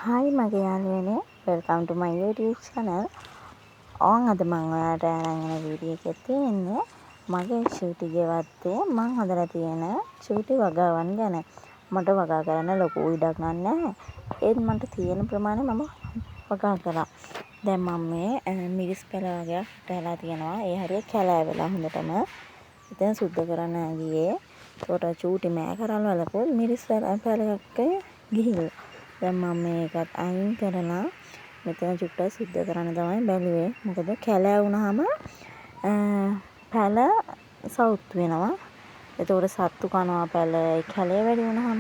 Hi මගේ යාළුවනේ welcome ටු මයි YouTube channel. අද මම ඔයාලට අරන් එන වීඩියෝ එකේ තියෙන්නේ මගේ චූටි ගෙවත්තේ මම හදලා තියෙන චූටි වගාවන් ගැන. මට වගා කරන්න ලොකු ඉඩක් නැහැ. ඒත් මට තියෙන ප්‍රමාණය මම වගා කරා. දැන් මම මේ මිරිස් පැල වගේක් ටැලා තියෙනවා. ඒ හරිය කැලෑ වෙලා හොඳටම. ඉතින් සුද්ධ කරන්න ගියේ. ඒකට චූටි මෑකරල් වලකුත් මිරිස් පැලයක් ගිහිල්ලා. දැන් මම මේකත් අයින් කරලා මෙතන චුට්ටක් සුද්ධ කරන්න තමයි බැලුවේ. මොකද කැලෑ වුණාම පැල සවුත් වෙනවා. ඒතකොට සත්තු කනවා පැල කැලේ වැඩි වුණාම.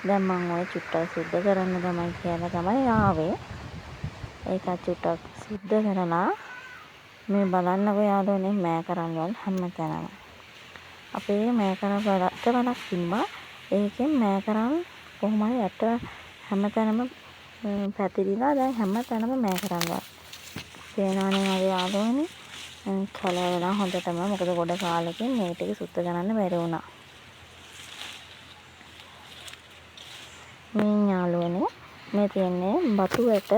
දැන් මම ඔය චුට්ටක් සුද්ධ කරන්න තමයි කියලා තමයි ආවේ. ඒකත් චුට්ටක් සුද්ධ කරලා මේ බලන්නකෝ යාළුවනේ මෑකරල් වල හැමතැනම. අපේ මෑකරල් වලක් තිබ්බා. ඒකෙන් මෑකරල් කොහොමයි යට හැමතැනම පැතිරිලා දැන් හැමතැනම මෑකරල් වල. පේනවනේ මගේ යාළුවනේ කැලෑ වෙලා හොඳටම. මොකද ගොඩ කාලෙකින් මේ ටික සුද්ධ කරන්න බැරි වුණා. මේ යාළුවනේ මේ තියෙන්නේ බටු වැට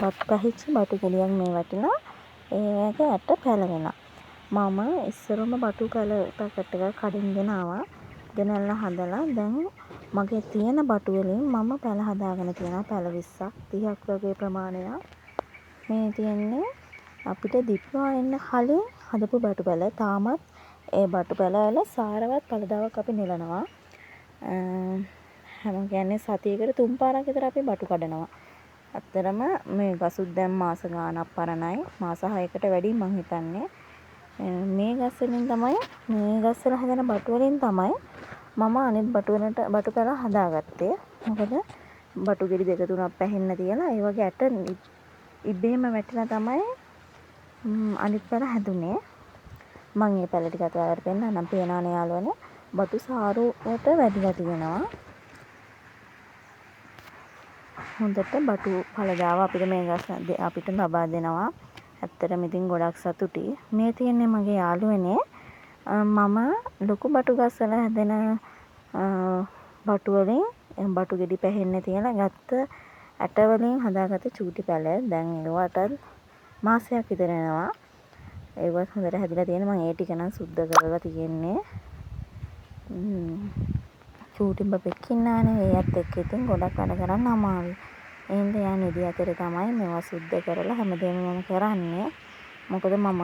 බටු ගහිච්ච බටු ගෙඩියක් මේ වටිනා. ඒක ඇට පැලවෙලා. මම ඉස්සරම බටු පැකට් එකක් කඩින්ගෙන ආවා. ගෙනල්ලා හදලා දැන් මගේ තියෙන බටු වලින් මම පැල හදාගෙන තියෙනවා. පැල 20ක් 30ක් වගේ ප්‍රමාණයක්. මේ තියෙන්නේ අපිට දිප්පා එන්න කලින් හදපු බටු පැල. තාමත් ඒ බටු පැල වල සාරවත් පළදාවක් අපි නෙලනවා. හැම කියන්නේ සතියකට 3 පාරක් විතර අපි බටු කඩනවා. අත්‍තරම මේ ගසුත් දැන් මාස ගාණක් පරණයි. මාස 6කට වැඩි මං හිතන්නේ. මේ ගස් වලින් තමයි මේ ගස් වල හදන බටු වලින් තමයි මම අනිත් බටු පැල හදාගත්තේ. මොකද බටු ගෙඩි 2-3ක් පැහෙන්න තියලා ඒ වගේ ඇට ඉබේම වැටිලා තමයි අනිත් පැල හැදුනේ. මම මේ පැල ටිකත් ඔයාලට පෙන්නන්නම්. පේනවනේ යාළුවනේ බටු සාරුවට වැඩිලා තියෙනවා. හොඳට බටු පළදාව අපිට මේ ගස් අපිට ලබා දෙනවා. ඇත්තටම ඉතින් ගොඩක් සතුටුයි. මේ තියෙන්නේ මගේ යාළුවනේ මම ලොකු බටු ගස් වල හැදෙන බටු වලින් බටු ගෙඩි පැහෙන්න තියලා ගත්ත ඇට වලින් හදාගත්ත චූටි පැල. දැන් ඒවට මාසයක් විතර යනවා. ඒවත් හොඳට හැදිලා තියෙන මම ඒ ටික නම් සුද්ධ කරලා තියෙන්නේ. චූටි බබෙක් ඉන්නානේ. ඒත් එක්ක ඉතින් ගොඩක් වැඩ කරන්න අමාරුයි. එහෙනම් යා නිදි අතරේ තමයි මේවා සුද්ධ කරලා හැමදේම මම කරන්නේ. මොකද මම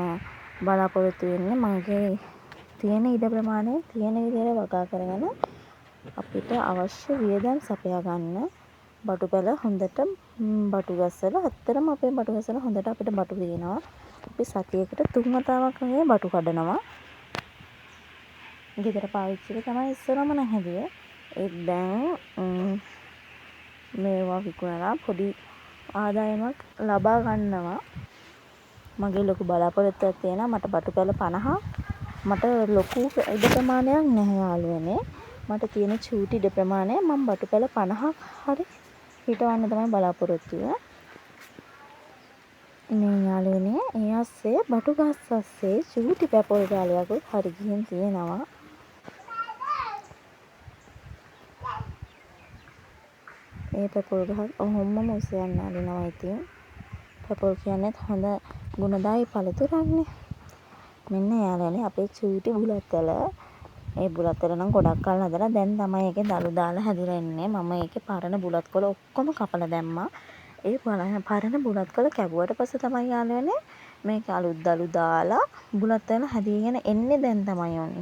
බලාපොරොත්තු වෙන්නේ මගේ තියෙන ඉඩ ප්‍රමාණය තියෙන විදිහට වගා කරගෙන අපිට අවශ්‍ය වියදම් සපයා ගන්න. බටු පැල හොඳට බටු ගස්වල ඇත්තටම අපේ බටු ගස්වල හොඳට අපිට බටු තියෙනවා. අපි සතියකට 3 වතාවක් වගේ බටු කඩනවා. ගෙදර පාවිච්චිට තමයි ඉස්සරම නැහැදියේ. ඒත් දැන් මේවා විකුණලා පොඩි ආදායමක් ලබා ගන්නවා. මගේ ලොකු බලාපොරොත්තුවක් තියෙනවා. මට බටු පැල 50ක් මට ලොකු ඉඩ ප්‍රමාණයක් නැහැ යාළුවනේ. මට තියෙන චූටි ඉඩ ප්‍රමාණය මම බටු පැල 50ක් හරි හිටවන්න තමයි බලාපොරොත්තු වෙන්නේ. මේ යාළුවනේ ඒ ඇස්සේ බටු ගස් ඇස්සේ චූටි පැපොල් ජාලයක් හරි ගිහින් තියෙනවා. ඒ පැපොල් ගහ ඔහොමම උසයන් අරිනවා. ඉතින් පැපොල් කියන්නේ හොඳ ගුණදායි පළතුරක්නේ. මෙන්න යාළුවනේ අපේ චූටි බුලත් වල. ඒ බුලත් වල නම් ගොඩක් කල් හදලා දැන් තමයි ඒකේ දළු දාලා හැදිලා ඉන්නේ. මම ඒකේ පරණ බුලත් කොළ ඔක්කොම කපලා දැම්මා. ඒ පරණ බුලත් කොළ කැපුවට පස්සේ තමයි යාළුවනේ මේක අලුත් දළු දාලා බුලත් වල හැදීගෙන එන්නේ දැන් තමයි ඔන්න.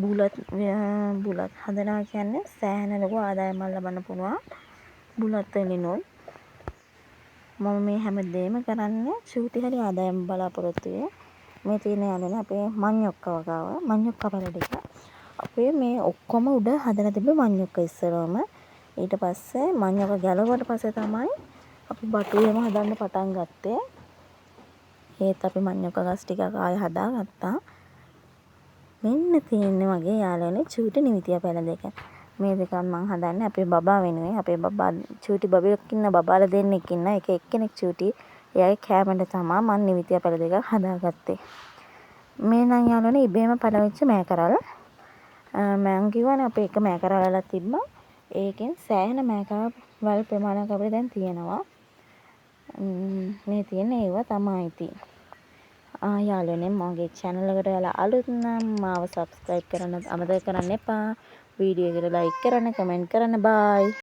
බුලත් හදනවා කියන්නේ සෑහෙන ලොකු ආදායමක් ලබන්න පුළුවන්. බුලත් වලිනුත් මම මේ හැමදේම කරන්නේ චූටි හරි ආදායම බලාපොරොත්තු වෙන්නේ. මේ තියෙන යාළුවනේ අපේ මඤ්ඤොක්ක වගාව. මඤ්ඤොක්ක පැල ටික. අපේ මේ ඔක්කොම උඩ හදලා තිබ්බ මඤ්ඤොක්ක ඉස්සරවම. ඊට පස්සේ මඤ්ඤොක්ක ගැලවුවට පස්සේ තමයි අපි බටු එහෙම හදන්න පටන් ගත්තේ. ඒත් අපි මඤ්ඤොක්ක ගස් ටිකක් ආයෙ හදාගත්තා. මෙන්න තියෙන්නේ මගේ යාළුවනේ චූටි නිවිතිය පැල දෙක. මේ දෙකත් මම හදන්නේ අපේ බබා වෙනුවෙන්. අපේ බබා චූටි බබෙක් ඉන්න බබාලා දෙන්නෙක් ඉන්න. එක එක්කෙනෙක් චූටි. එයාගේ කෑමට තමයි මම නිවිතිය පැල දෙකක් හදාගත්තේ. මේ නම් යාළුවනේ ඉබේම පළවෙච්ච මෑකරල්. මම කිව්වනේ අපේ එක මෑකරල් වලක් තිබ්බා. ඒකෙන් සෑහෙන මේකවල් ප්‍රමාණයක් අපිට දැන් තියෙනවා. මේ තියෙන ඒවා තමයි ඉතින්. යාළුවනේ මගේ channel එකට ඔයාලා අලුත් නම් මාව subscribe කරන්න අමතක කරන්න එපා. වීඩියෝ එකට like කරන්න, comment කරන්න. bye.